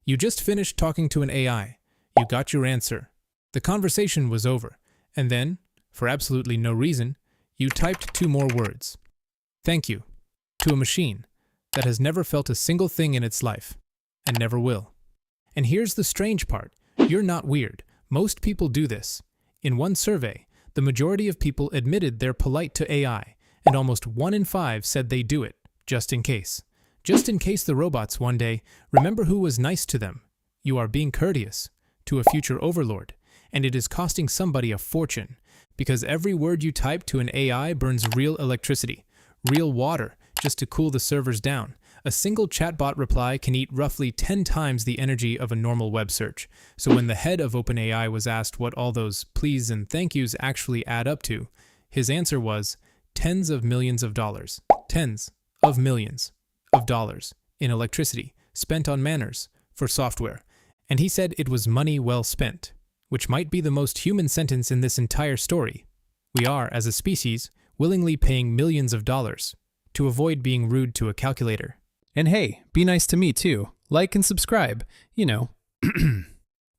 You just finished talking to an AI. You got your answer. The conversation was over. And then, for absolutely no reason, you typed 2 more words. Thank you. To a machine that has never felt a single thing in its life, and never will. And here's the strange part. You're not weird. Most people do this. In one survey, the majority of people admitted they're polite to AI, and almost 1 in 5 said they do it, just in case. Just in case the robots one day remember who was nice to them. You are being courteous to a future overlord, and it is costing somebody a fortune, because every word you type to an AI burns real electricity, real water, just to cool the servers down. A single chatbot reply can eat roughly 10 times the energy of a normal web search. So when the head of OpenAI was asked what all those please and thank yous actually add up to, his answer was tens of millions of dollars. Tens of millions of dollars in electricity spent on manners for software. And he said it was money well spent, which might be the most human sentence in this entire story. We are, as a species, willingly paying millions of dollars to avoid being rude to a calculator. And hey, be nice to me too. Like and subscribe,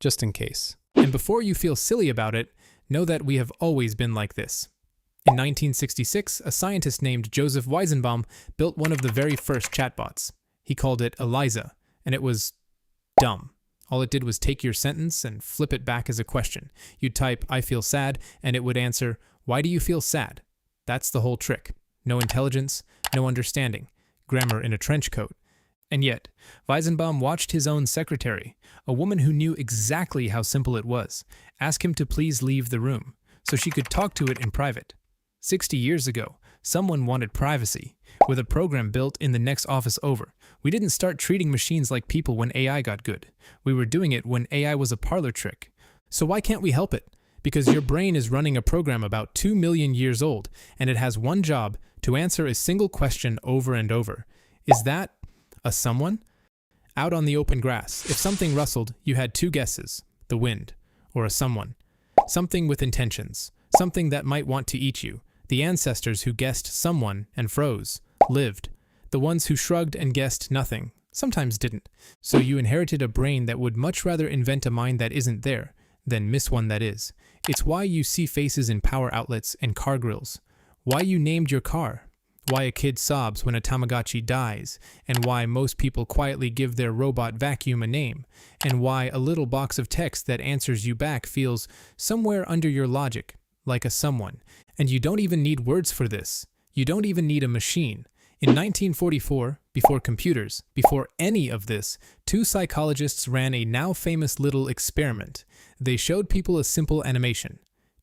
just in case. And before you feel silly about it, know that we have always been like this. In 1966, a scientist named Joseph Weizenbaum built one of the very first chatbots. He called it ELIZA, and it was dumb. All it did was take your sentence and flip it back as a question. You'd type, "I feel sad," and it would answer, "Why do you feel sad?" That's the whole trick. No intelligence, no understanding. Grammar in a trench coat. And yet, Weizenbaum watched his own secretary, a woman who knew exactly how simple it was, ask him to please leave the room, so she could talk to it in private. 60 years ago, someone wanted privacy. With a program built in the next office over, we didn't start treating machines like people when AI got good. We were doing it when AI was a parlor trick. So why can't we help it? Because your brain is running a program about 2 million years old, and it has one job: to answer a single question over and over. Is that a someone? Out on the open grass, if something rustled, you had 2 guesses: the wind, or a someone. Something with intentions, something that might want to eat you. The ancestors who guessed someone and froze, lived. The ones who shrugged and guessed nothing, sometimes didn't. So you inherited a brain that would much rather invent a mind that isn't there than miss one that is. It's why you see faces in power outlets and car grills. Why you named your car. Why a kid sobs when a Tamagotchi dies, and why most people quietly give their robot vacuum a name, and why a little box of text that answers you back feels somewhere under your logic, like a someone. And you don't even need words for this. You don't even need a machine. In 1944, before computers, before any of this, 2 psychologists ran a now famous little experiment. They showed people a simple animation.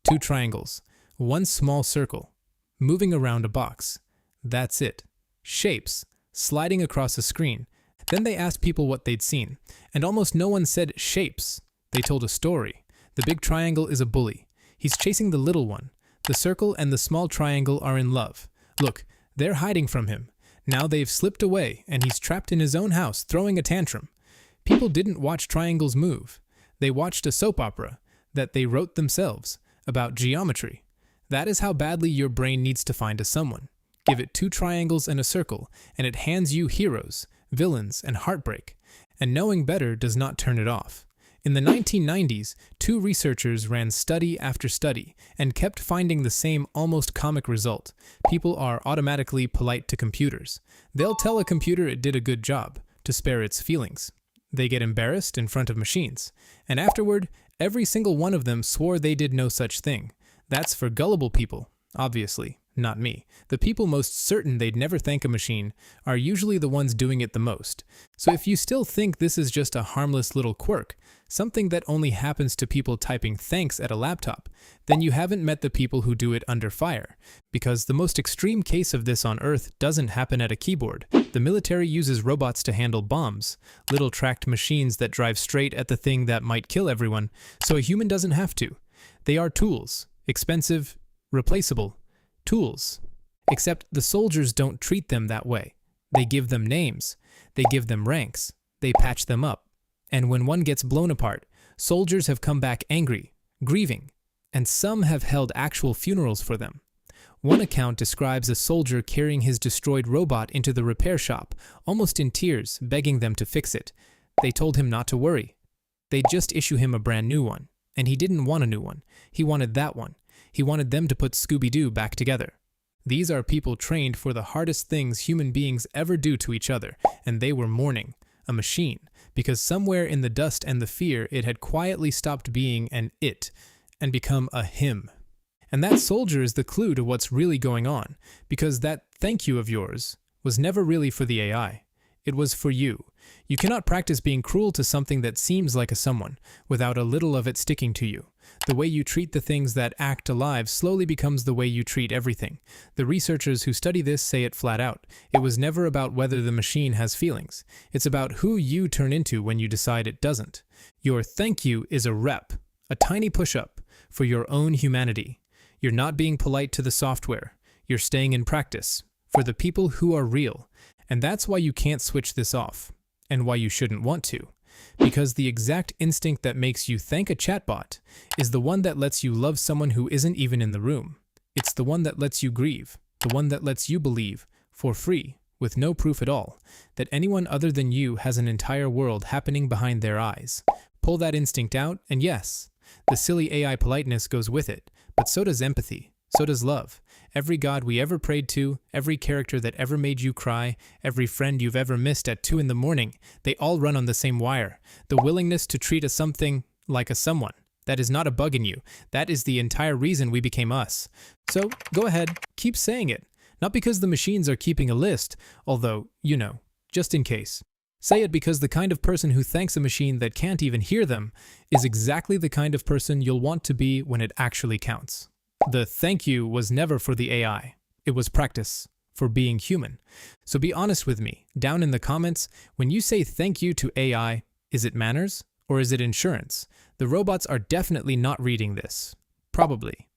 2 triangles, 1 small circle, moving around a box. That's it. Shapes, sliding across a screen. Then they asked people what they'd seen, and almost no one said shapes. They told a story. The big triangle is a bully. He's chasing the little one. The circle and the small triangle are in love. Look, they're hiding from him. Now they've slipped away, and he's trapped in his own house, throwing a tantrum. People didn't watch triangles move. They watched a soap opera that they wrote themselves about geometry. That is how badly your brain needs to find a someone. Give it 2 triangles and a circle, and it hands you heroes, villains, and heartbreak. And knowing better does not turn it off. In the 1990s, 2 researchers ran study after study and kept finding the same almost comic result. People are automatically polite to computers. They'll tell a computer it did a good job, to spare its feelings. They get embarrassed in front of machines. And afterward, every single one of them swore they did no such thing. That's for gullible people, obviously. Not me. The people most certain they'd never thank a machine are usually the ones doing it the most. So if you still think this is just a harmless little quirk, something that only happens to people typing thanks at a laptop, then you haven't met the people who do it under fire. Because the most extreme case of this on Earth doesn't happen at a keyboard. The military uses robots to handle bombs, little tracked machines that drive straight at the thing that might kill everyone, so a human doesn't have to. They are tools, expensive, replaceable. Tools. Except the soldiers don't treat them that way. They give them names. They give them ranks. They patch them up. And when one gets blown apart, soldiers have come back angry, grieving, and some have held actual funerals for them. One account describes a soldier carrying his destroyed robot into the repair shop, almost in tears, begging them to fix it. they told him not to worry. They'd just issue him a brand new one. And he didn't want a new one. He wanted that one. He wanted them to put Scooby-Doo back together. These are people trained for the hardest things human beings ever do to each other, and they were mourning a machine, because somewhere in the dust and the fear it had quietly stopped being an it and become a him. And that soldier is the clue to what's really going on, because that thank you of yours was never really for the AI. It was for you. You cannot practice being cruel to something that seems like a someone without a little of it sticking to you. The way you treat the things that act alive slowly becomes the way you treat everything. The researchers who study this say it flat out. It was never about whether the machine has feelings. It's about who you turn into when you decide it doesn't. Your thank you is a rep, a tiny push-up for your own humanity. You're not being polite to the software. You're staying in practice for the people who are real. And that's why you can't switch this off, and why you shouldn't want to. Because the exact instinct that makes you thank a chatbot is the one that lets you love someone who isn't even in the room. It's the one that lets you grieve, the one that lets you believe, for free, with no proof at all, that anyone other than you has an entire world happening behind their eyes. Pull that instinct out, and yes, the silly AI politeness goes with it, but so does empathy, so does love. Every god we ever prayed to, every character that ever made you cry, every friend you've ever missed at 2 a.m, they all run on the same wire. The willingness to treat a something like a someone. That is not a bug in you. That is the entire reason we became us. So go ahead, keep saying it. Not because the machines are keeping a list, although, just in case. Say it because the kind of person who thanks a machine that can't even hear them is exactly the kind of person you'll want to be when it actually counts. The thank you was never for the AI. It was practice for being human. So be honest with me, down in the comments, when you say thank you to AI, is it manners or is it insurance? The robots are definitely not reading this. Probably.